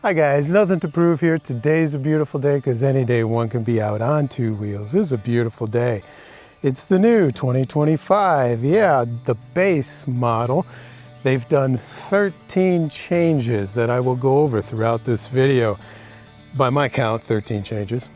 Hi guys, nothing to prove here. Today's a beautiful day because any day one can be out on two wheels is a beautiful day. It's the new 2025, yeah, the base model. They've done 13 changes that I will go over throughout this video. By my count, 13 changes.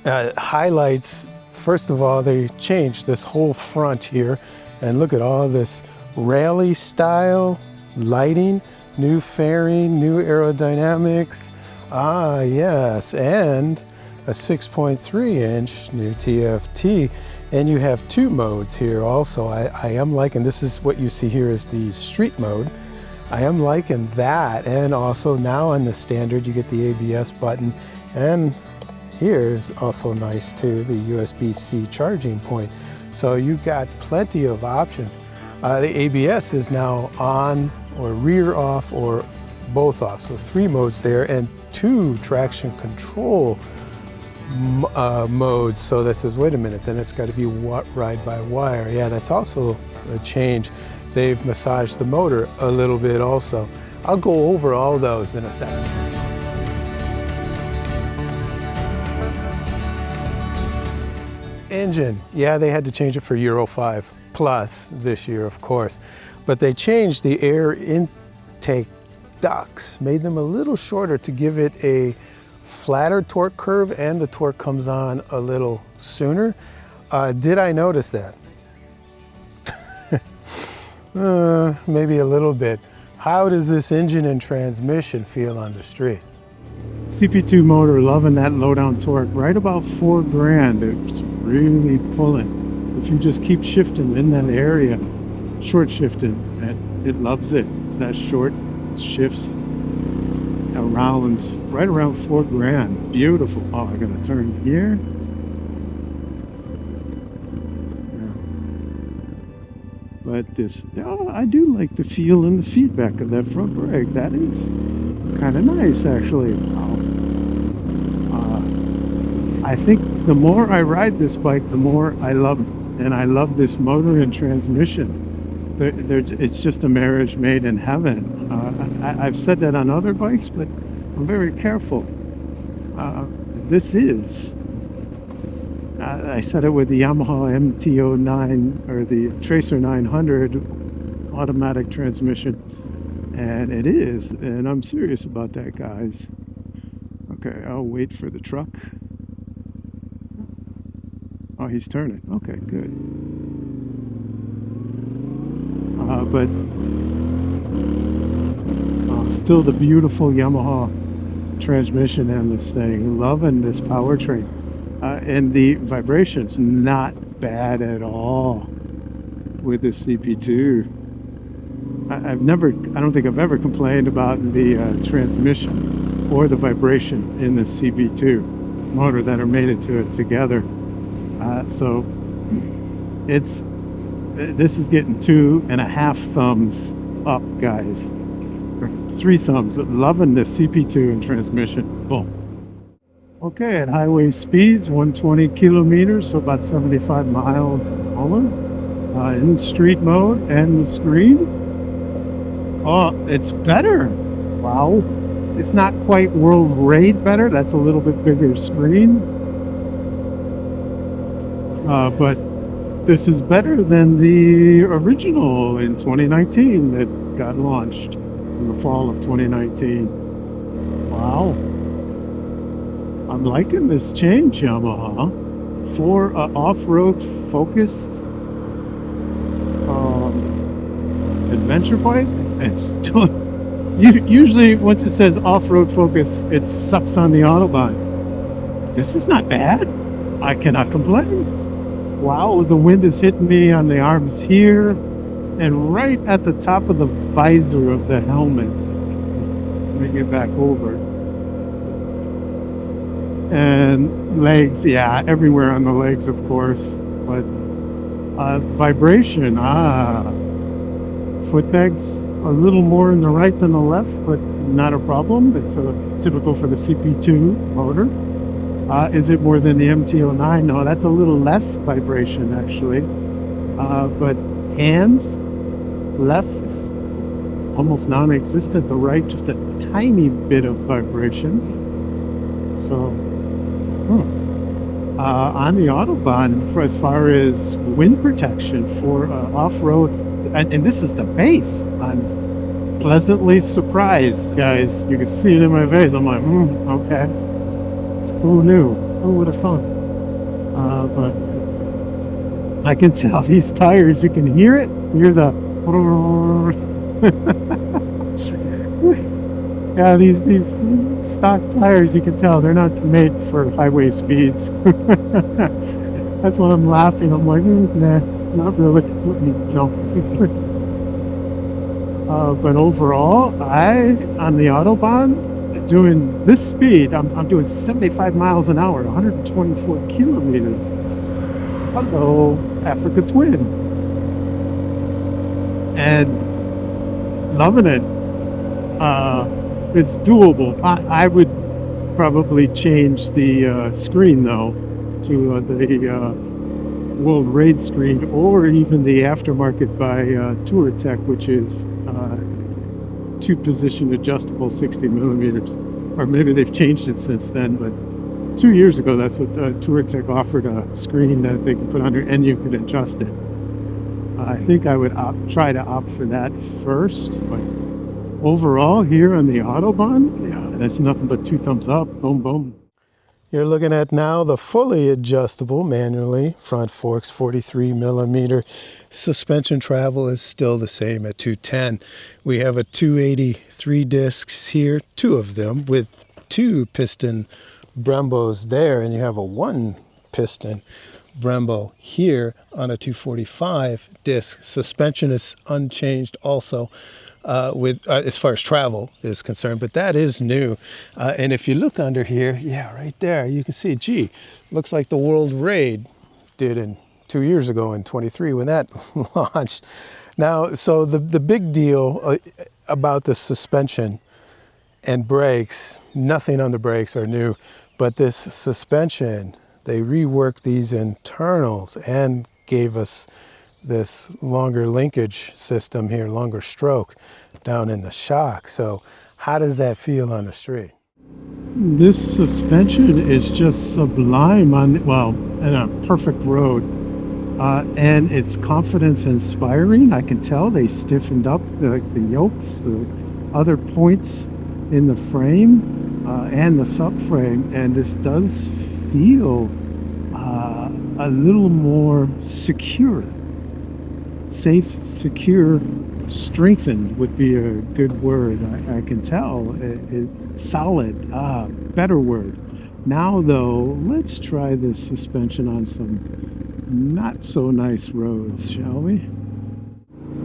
Highlights, first of all, they changed this whole front here, and look at all this rally style lighting. New fairing, new aerodynamics, yes, and a 6.3 inch new TFT. And you have two modes here also. I am liking, this is what you see here is the street mode. I am liking that, and also now on the standard you get the ABS button, and here's also nice too, the USB-C charging point. So you got plenty of options. The ABS is now on or rear off or both off. So 3 modes there and 2 traction control modes. So this says, wait a minute, then it's got to be ride by wire. Yeah, that's also a change. They've massaged the motor a little bit also. I'll go over all those in a second. Engine, yeah, they had to change it for Euro 5 plus this year, of course, but they changed the air intake ducts, made them a little shorter to give it a flatter torque curve, and the torque comes on a little sooner. Did I notice that? Maybe a little bit. How does this engine and transmission feel on the street? CP2 motor, loving that low down torque, right about 4 grand. It's really pulling. If you just keep shifting in that area, short shifting, it loves it. That short shifts around, right around 4 grand. Beautiful. Oh, I gotta turn here. Yeah. But this, oh, I do like the feel and the feedback of that front brake. That is kind of nice, actually. I think the more I ride this bike, the more I love it. And I love this motor and transmission. It's just a marriage made in heaven. I've said that on other bikes, but I'm very careful. This is, I said it with the Yamaha MT-09 or the Tracer 900 automatic transmission, and it is, and I'm serious about that, guys. Okay, I'll wait for the truck. Oh, he's turning. Okay, good. But still the beautiful Yamaha transmission in this thing. Loving this powertrain. And the vibrations, not bad at all with the CP2. I don't think I've ever complained about the transmission or the vibration in the CP2 motor that are mated to it together. So this is getting 2.5 thumbs up, guys, or 3 thumbs. Loving the CP2 and transmission. Boom. Okay, at highway speeds, 120 kilometers, so about 75 miles an hour. In street mode and the screen. Oh, it's better. Wow. It's not quite world rate better. That's a little bit bigger screen. But this is better than the original in 2019 that got launched in the fall of 2019. Wow. I'm liking this change, Yamaha. For off-road focused adventure bike, it's doing... Usually, once it says off-road focus, it sucks on the Autobahn. This is not bad. I cannot complain. Wow, the wind is hitting me on the arms here and right at the top of the visor of the helmet. Let me get back over. And legs, yeah, everywhere on the legs, of course. But vibration, foot pegs a little more in the right than the left, but not a problem. It's typical for the CP2 motor. Is it more than the MT-09? No, that's a little less vibration, actually. But hands, left, almost non-existent. The right, just a tiny bit of vibration. So, on the Autobahn, for as far as wind protection for off-road, and this is the base. I'm pleasantly surprised, guys. You can see it in my face. I'm like, okay. Who knew? Who would have thought? But I can tell these tires, you can hear it. Hear the yeah, these stock tires, you can tell they're not made for highway speeds. That's why I'm laughing. I'm like, nah, not really. No. But overall, on the Autobahn, doing this speed, I'm doing 75 miles an hour, 124 kilometers. Hello, Africa Twin. And loving it. It's doable. I would probably change the screen, though, to the World Raid screen, or even the aftermarket by Touratech, which is 2-position adjustable 60 millimeters. Or maybe they've changed it since then, but 2 years ago, that's what Touratech offered, a screen that they could put under and you could adjust it. I think I would try to opt for that first, but overall here on the Autobahn, yeah, that's nothing but 2 thumbs up. Boom, boom. You're looking at now the fully adjustable manually front forks 43 millimeter. Suspension travel is still the same at 210. We have a 283 discs here, 2 of them with 2 piston Brembos there, and you have a 1 piston Brembo here on a 245 disc. Suspension is unchanged also. With as far as travel is concerned, but that is new. And if you look under here, yeah, right there, you can see, gee, looks like the World Raid did in 2 years ago in 23 when that launched. Now, so the big deal about the suspension and brakes, nothing on the brakes are new, but this suspension, they reworked these internals and gave us this longer linkage system here, longer stroke down in the shock. So how does that feel on the street? This suspension is just sublime in a perfect road. And it's confidence inspiring. I can tell they stiffened up the yokes, the other points in the frame and the subframe. And this does feel a little more secure. Safe, secure, strengthened would be a good word. I can tell. Solid, better word. Now, though, let's try this suspension on some not so nice roads, shall we?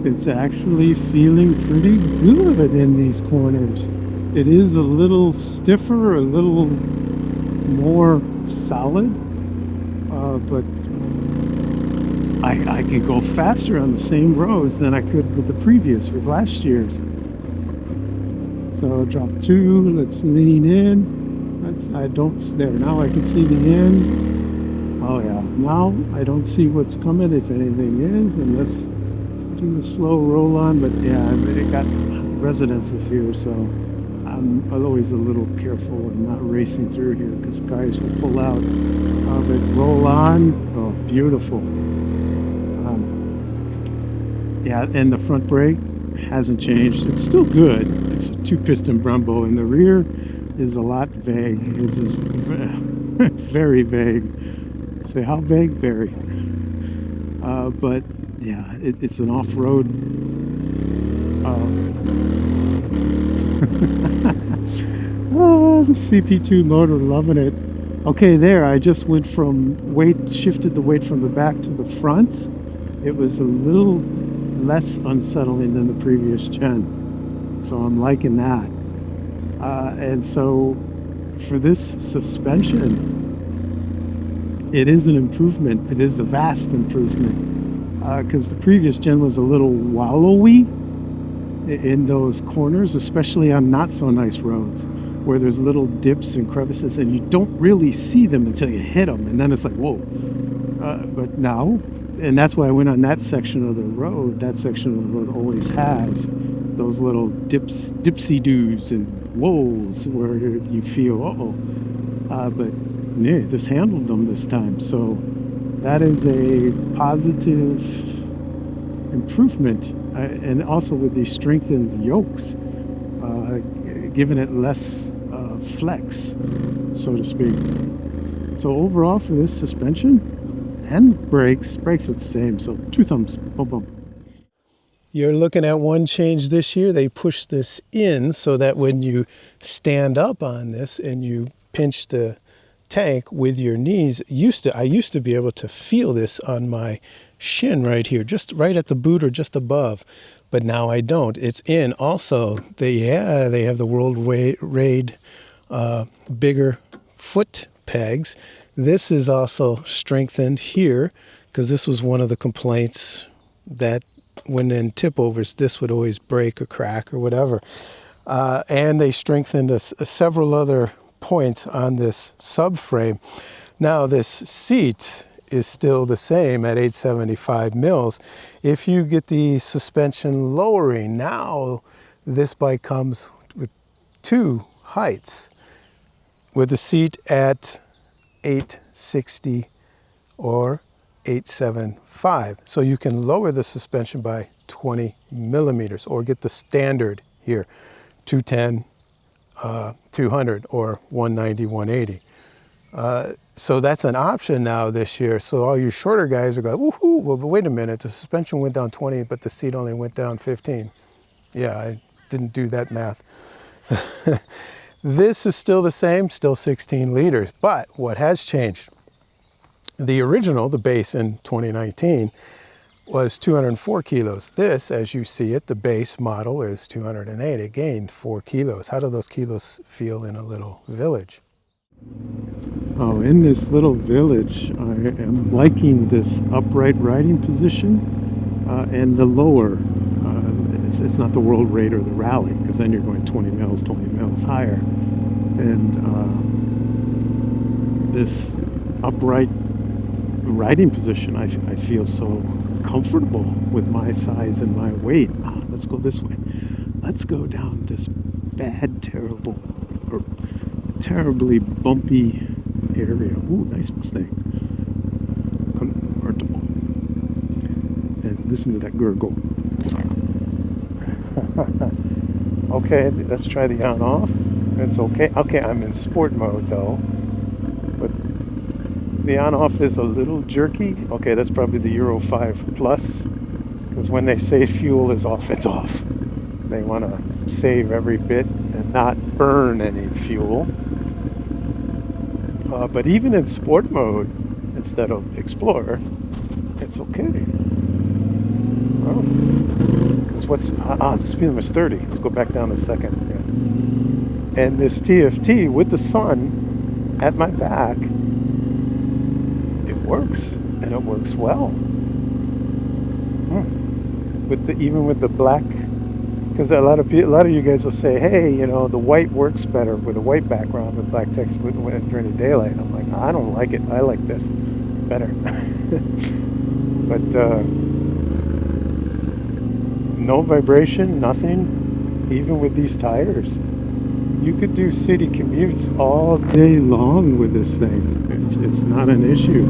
It's actually feeling pretty good in these corners. It is a little stiffer, a little more solid, but I could go faster on the same roads than I could with last year's. So drop 2, let's lean in. There, now I can see the end. Oh yeah, now I don't see what's coming, if anything is, and let's do a slow roll on, but yeah, it got residences here, so I'm always a little careful and not racing through here because guys will pull out. But roll on, oh, beautiful. Yeah, and the front brake hasn't changed. It's still good. It's a 2-piston Brembo, and the rear is a lot vague. This is very vague. Say how vague? Very. But yeah, it's an off-road. Oh, the CP2 motor, loving it. Okay, there, I just went from shifted the weight from the back to the front. It was a little less unsettling than the previous gen. So I'm liking that. And so for this suspension, it is an improvement. It is a vast improvement. Because the previous gen was a little wallowy in those corners, especially on not so nice roads where there's little dips and crevices and you don't really see them until you hit them, and then it's like, whoa. But now, and that's why I went on that section of the road. That section of the road always has those little dipsy-doos and whoas where you feel, but yeah, just handled them this time. So that is a positive improvement. And also with the strengthened yokes, giving it less flex, so to speak. So overall for this suspension and brakes are the same. So 2 thumbs, boom, boom. You're looking at one change this year. They pushed this in so that when you stand up on this and you pinch the tank with your knees, I used to be able to feel this on my shin right here, just right at the boot or just above, but now I don't. It's in. Also, they have the World Raid bigger foot pegs. This is also strengthened here because this was one of the complaints that when in tip overs, this would always break or crack or whatever. And they strengthened several other points on this subframe. Now this seat is still the same at 875 mils. If you get the suspension lowering, now this bike comes with 2 heights, with the seat at 860 or 875. So you can lower the suspension by 20 millimeters or get the standard here, 210, 200 or 190, 180. So that's an option now this year. So all you shorter guys are going, woohoo, well, but wait a minute, the suspension went down 20, but the seat only went down 15. Yeah, I didn't do that math. This is still the same, still 16 liters, but what has changed? The original, the base in 2019, was 204 kilos. This, as you see it, the base model is 208. It gained 4 kilos. How do those kilos feel in a little village? Oh, in this little village, I am liking this upright riding position and the lower. It's not the World Raid or the Rally, because then you're going 20 mils higher. And this upright riding position, I feel so comfortable with my size and my weight. Let's go this way. Let's go down this bad, terribly bumpy area. Ooh, nice Mustang. Convertible. And listen to that gurgle. Okay, let's try the on off. It's okay. Okay, I'm in sport mode though. But the on off is a little jerky. Okay, that's probably the Euro 5 Plus. Because when they say fuel is off, it's off. They want to save every bit and not burn any fuel. But even in sport mode, instead of Explorer, it's okay. Because the speed limit is 30. Let's go back down a second. Yeah. And this TFT with the sun at my back, it works, and it works well. Even with the black, because a lot of you guys will say, hey, the white works better with a white background with black text during the daylight. I'm like, I don't like it. I like this better. But no vibration, nothing. Even with these tires, you could do city commutes all day long with this thing. It's not an issue.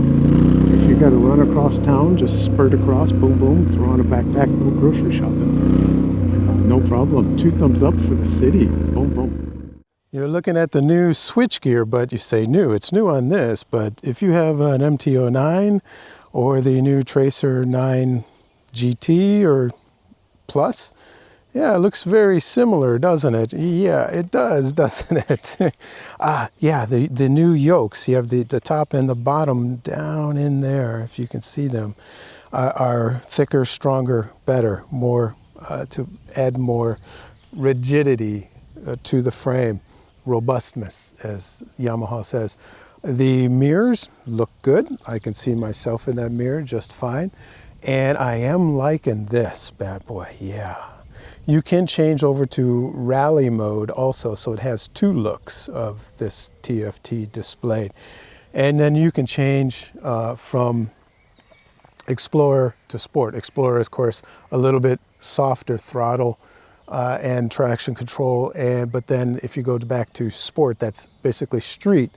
If you got to run across town, just spurt across, boom, boom, throw on a backpack, go grocery shopping. No problem. 2 thumbs up for the city. Boom, boom. You're looking at the new switchgear, but you say new. It's new on this, but if you have an MT-09 or the new Tracer 9 GT or Plus, yeah, it looks very similar, doesn't it? Yeah, it does, doesn't it? Yeah, the new yokes, you have the top and the bottom down in there, if you can see them, are thicker, stronger, better, more to add more rigidity to the frame, robustness, as Yamaha says. The mirrors look good. I can see myself in that mirror just fine. And I am liking this bad boy, yeah. You can change over to rally mode also, so it has 2 looks of this TFT displayed. And then you can change from Explorer to Sport. Explorer is, of course, a little bit softer throttle, and traction control. But then if you go back to sport, that's basically street.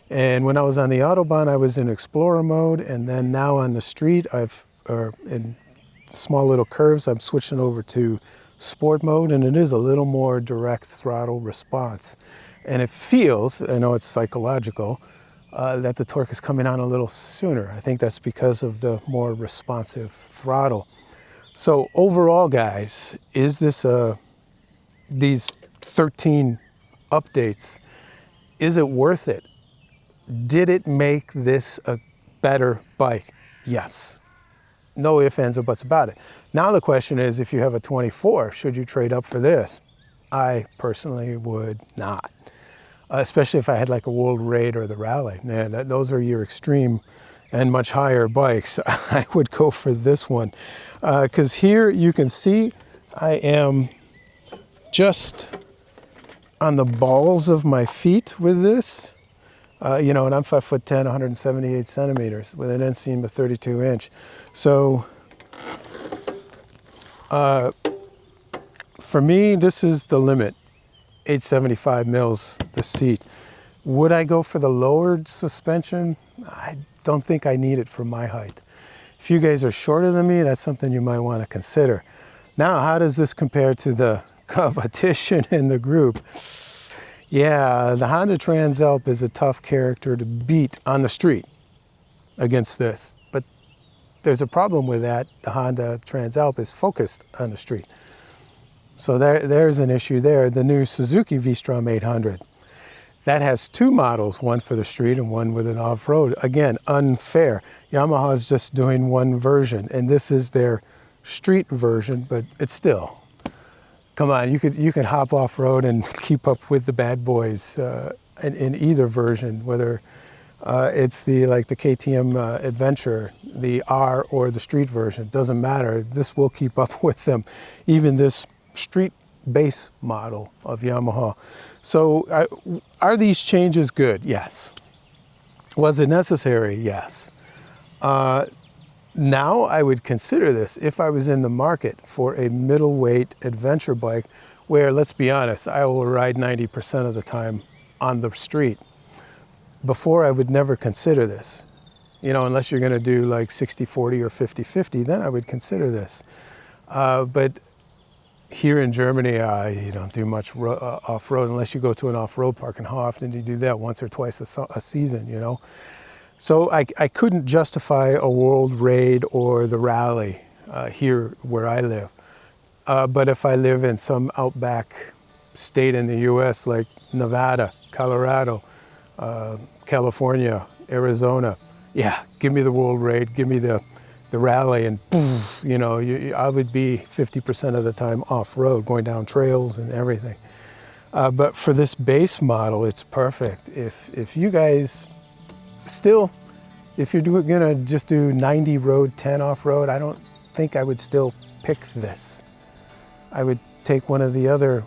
And when I was on the Autobahn, I was in Explorer mode, and then now on the street, in small little curves, I'm switching over to sport mode, and it is a little more direct throttle response. And it feels, I know it's psychological, that the torque is coming on a little sooner. I think that's because of the more responsive throttle. So overall, guys, is this these 13 updates, is it worth it? Did it make this a better bike? Yes. No ifs, ands, or buts about it. Now the question is, if you have a 24, should you trade up for this? I personally would not, especially if I had like a World Raid or the Rally. Man, those are your extreme and much higher bikes. I would go for this one, because here you can see I am just on the balls of my feet with this. You know, and I'm 5'10", 178 centimeters with an inseam of 32 inch. So for me, this is the limit, 875 mils the seat. Would I go for the lowered suspension? I don't think I need it for my height. If you guys are shorter than me, that's something you might want to consider. Now, how does this compare to the competition in the group? Yeah, the Honda Transalp is a tough character to beat on the street against this. But there's a problem with that. The Honda Transalp is focused on the street. So there's an issue there. The new Suzuki V-Strom 800. That has two models, one for the street and one with an off-road. Again, unfair. Yamaha is just doing one version, and this is their street version, but it's still, come on, you could hop off-road and keep up with the bad boys in either version, whether it's the KTM Adventure, the R or the street version. Doesn't matter. This will keep up with them. Even this street base model of Yamaha. So are these changes good? Yes. Was it necessary? Yes. Now I would consider this if I was in the market for a middleweight adventure bike where, let's be honest, I will ride 90% of the time on the street. Before, I would never consider this. You know, unless you're gonna do like 60-40 or 50-50, then I would consider this. But here in Germany, you don't do much off-road unless you go to an off-road park, and how often do you do that? Once or twice a season, you know? So I couldn't justify a World Raid or the Rally here where I live. But if I live in some outback state in the US like Nevada, Colorado, California, Arizona, yeah, give me the World Raid, give me the Rally, and poof, you know, I would be 50% of the time off-road, going down trails and everything. But for this base model, it's perfect. If you guys still, if you're gonna just do 90 road, 10 off-road, I don't think I would still pick this. I would take one of the other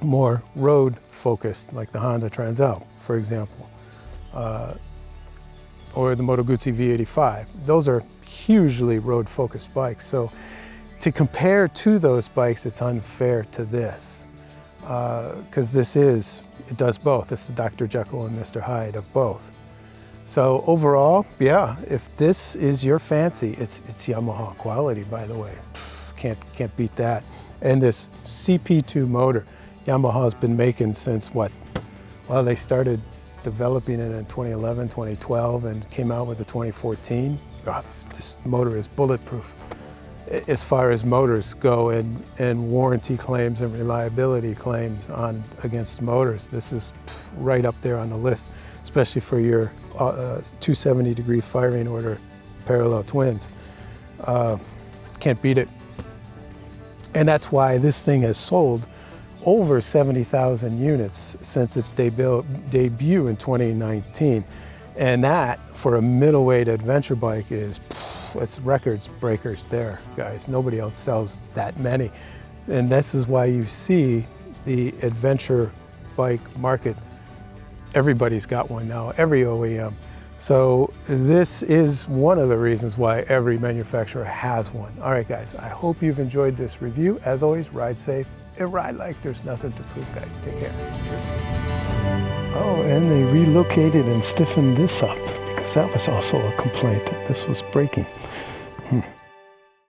more road focused, like the Honda Transalp, for example, or the Moto Guzzi V85. Those are hugely road focused bikes. So to compare to those bikes, it's unfair to this, because it does both. It's the Dr. Jekyll and Mr. Hyde of both. So overall, yeah, if this is your fancy, it's Yamaha quality, by the way. Can't beat that. And this CP2 motor, Yamaha's been making since what? Well, they started developing it in 2011, 2012, and came out with the 2014. God, this motor is bulletproof as far as motors go, and warranty claims and reliability claims against motors. This is right up there on the list, especially for your 270-degree firing order parallel twins. Can't beat it. And that's why this thing has sold over 70,000 units since its debut in 2019. And that, for a middleweight adventure bike, it's records breakers there, guys. Nobody else sells that many. And this is why you see the adventure bike market. Everybody's got one now, every OEM. So this is one of the reasons why every manufacturer has one. All right, guys, I hope you've enjoyed this review. As always, ride safe and ride like there's nothing to prove, guys. Take care. Cheers. Oh, and they relocated and stiffened this up because that was also a complaint that this was breaking.